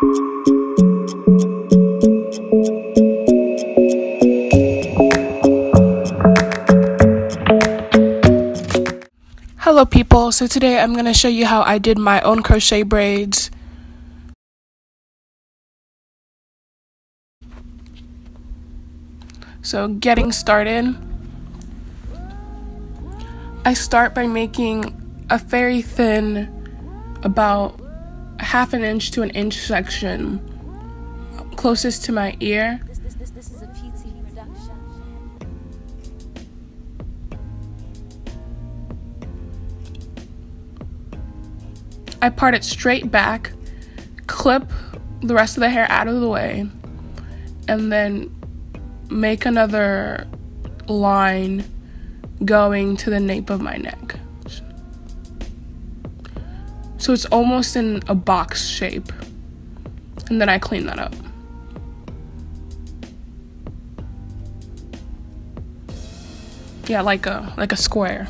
Hello people, so today I'm going to show you how I did my own crochet braids. So getting started, I start by making a very thin, about 1/2 inch to 1 inch section closest to my ear. This is a PT production. I part it straight back, clip the rest of the hair out of the way, and then make another line going to the nape of my neck. So it's almost in a box shape, and then I clean that up. Yeah, like a square.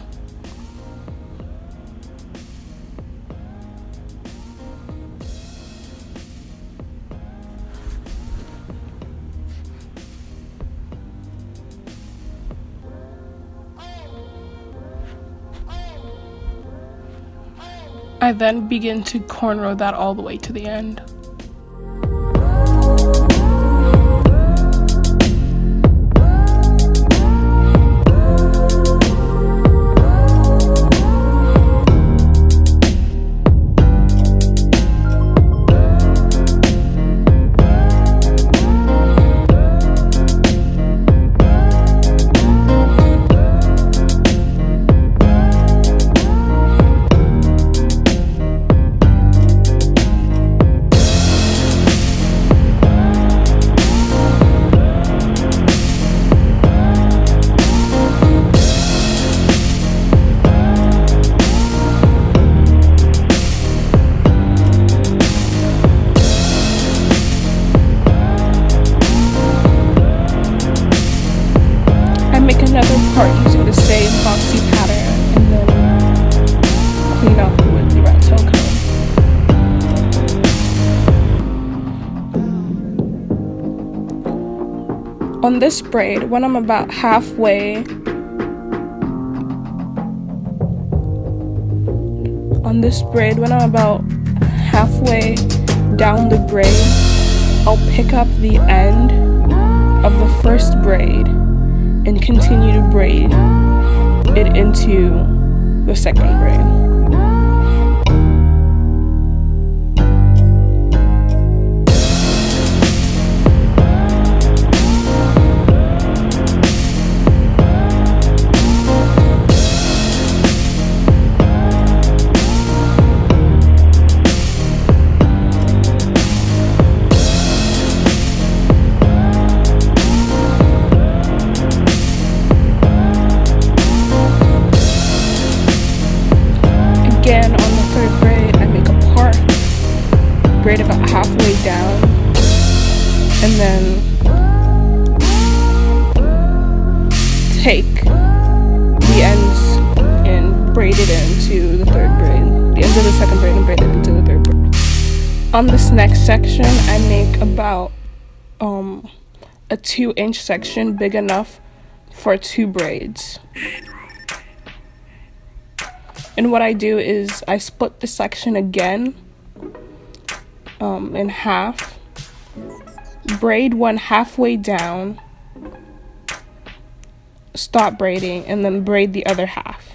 I then begin to cornrow that all the way to the end. Another part using the same boxy pattern, and then clean up with the rat tail comb. On this braid, when I'm about halfway down the braid, I'll pick up the end of the first braid and continue to braid it into the second braid. Again, on the third braid, I make a part, braid about halfway down, and then take the ends and braid it into the third braid, the ends of the second braid, and braid it into the third braid. On this next section, I make about a 2-inch section big enough for 2 braids. And what I do is I split the section again in half, braid one halfway down, stop braiding, and then braid the other half.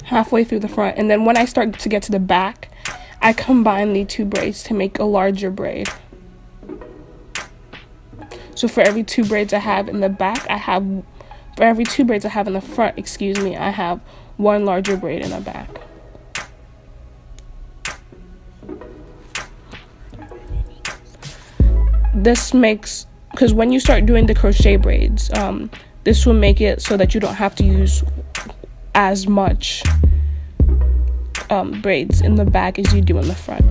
Halfway through the front, and then when I start to get to the back, I combine the 2 braids to make a larger braid. So for every 2 braids I have in the back, for every 2 braids I have in the front, I have 1 larger braid in the back. This makes, because when you start doing the crochet braids, this will make it so that you don't have to use as much braids in the back as you do in the front.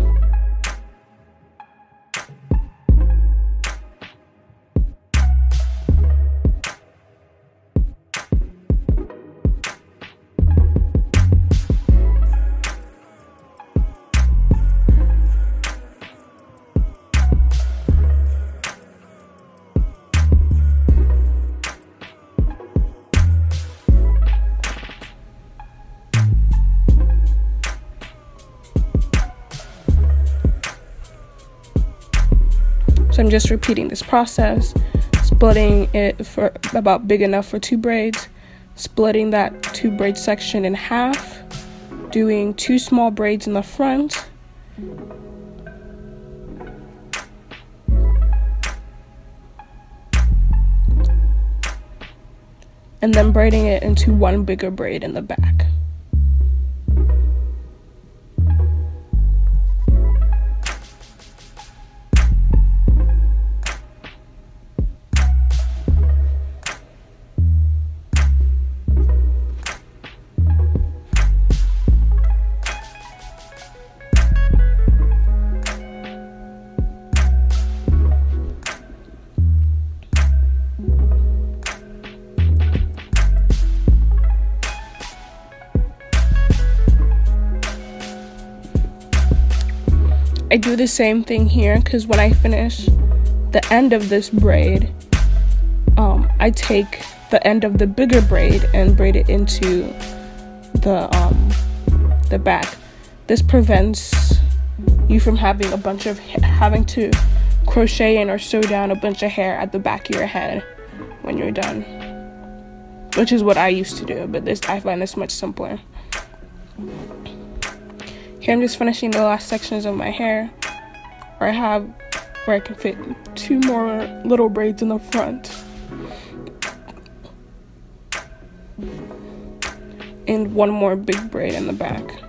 So I'm just repeating this process, splitting it for about big enough for 2 braids, splitting that 2 braid section in half, doing 2 small braids in the front, and then braiding it into 1 bigger braid in the back. I do the same thing here, because when I finish the end of this braid, I take the end of the bigger braid and braid it into the back. This prevents you from having having to crochet in or sew down a bunch of hair at the back of your head when you're done, which is what I used to do, but I find this much simpler. Here I'm just finishing the last sections of my hair where I can fit 2 more little braids in the front and 1 more big braid in the back.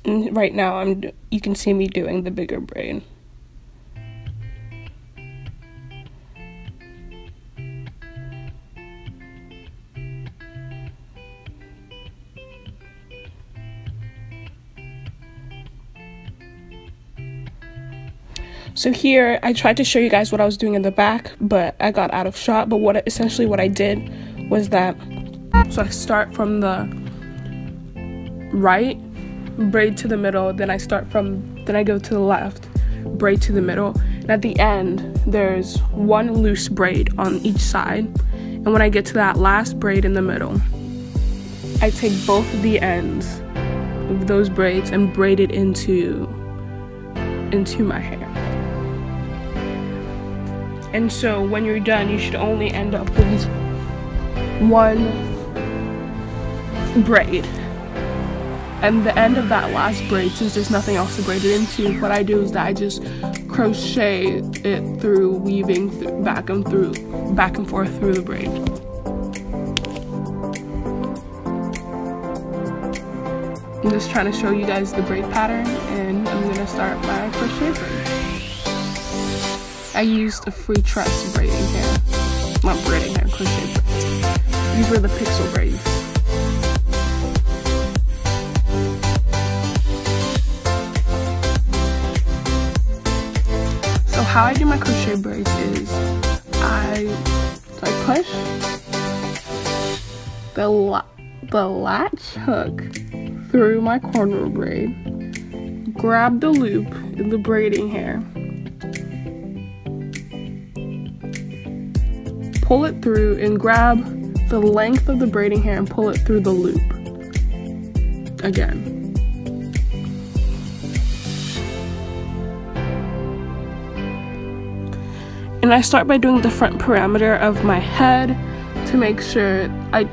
And right now you can see me doing the bigger braid. So here I tried to show you guys what I was doing in the back, but I got out of shot. But essentially what I did was that, so I start from the right, braid to the middle, then I go to the left, braid to the middle, and at the end there's 1 loose braid on each side, and when I get to that last braid in the middle, I take both the ends of those braids and braid it into my hair. And so when you're done, you should only end up with 1 braid. And the end of that last braid, since there's nothing else to braid it into, what I do is that I just crochet it through, weaving back and forth through the braid. I'm just trying to show you guys the braid pattern, and I'm gonna start my crochet braid. I used a free tress braiding hair, not braiding hair, crochet braids. These were the pixel braids. How I do my crochet braids is I push the latch hook through my corner braid, grab the loop in the braiding hair, pull it through and grab the length of the braiding hair and pull it through the loop again. And I start by doing the front parameter of my head to make sure I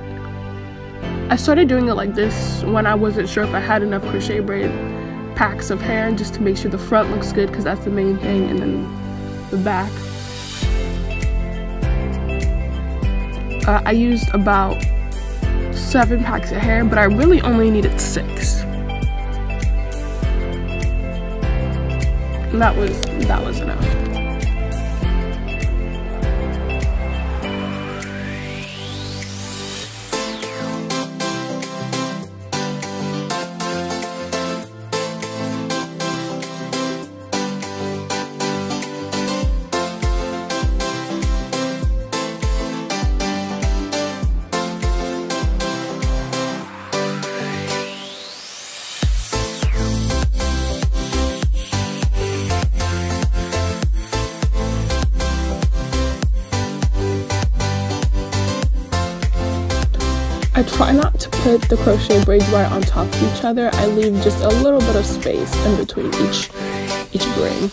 started doing it like this when I wasn't sure if I had enough crochet braid packs of hair, just to make sure the front looks good, because that's the main thing, and then the back. I used about 7 packs of hair, but I really only needed 6. And that was enough. try not to put the crochet braids right on top of each other. I leave just a little bit of space in between each braid.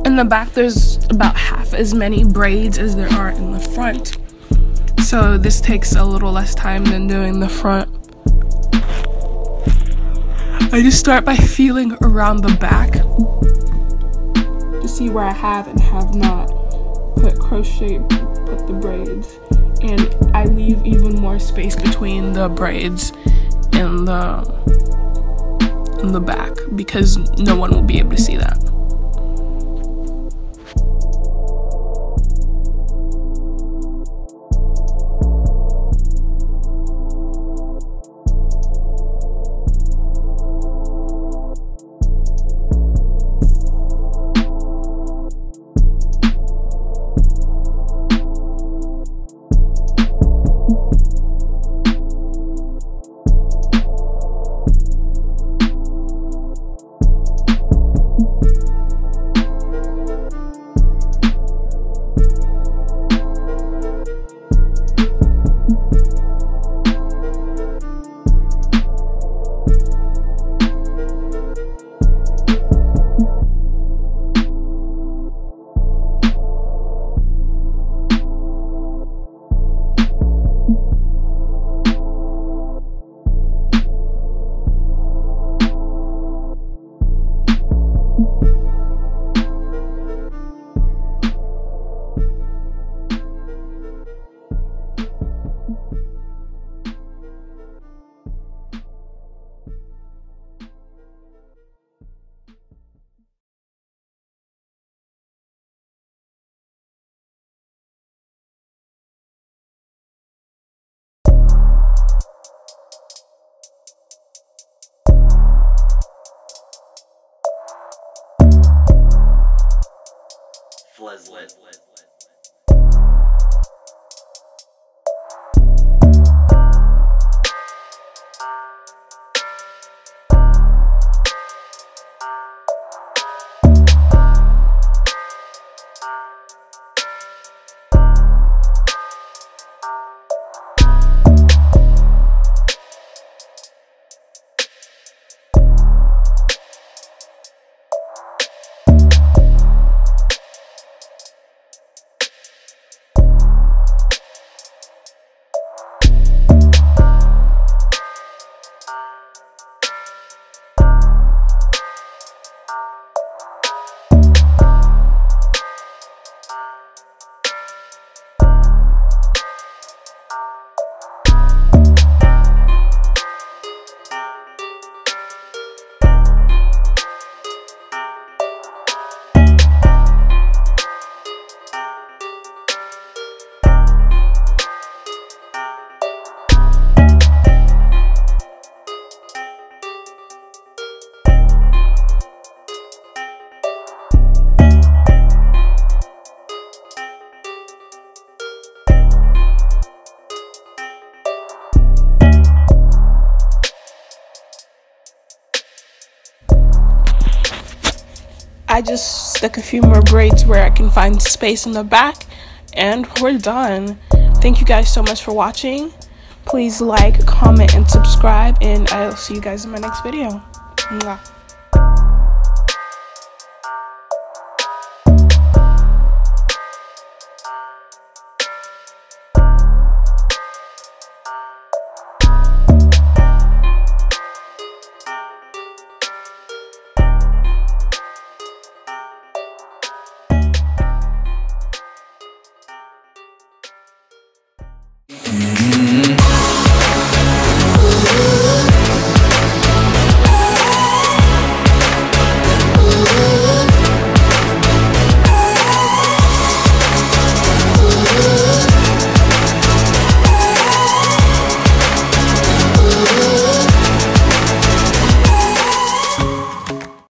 In the back, there's about half as many braids as there are in the front, so this takes a little less time than doing the front. I just start by feeling around the back to see where I have and have not put the braids, and I leave even more space between the braids and the back because no one will be able to see that. I just stuck a few more braids where I can find space in the back, and we're done. Thank you guys so much for watching. Please like, comment, and subscribe, and I'll see you guys in my next video. Mwah.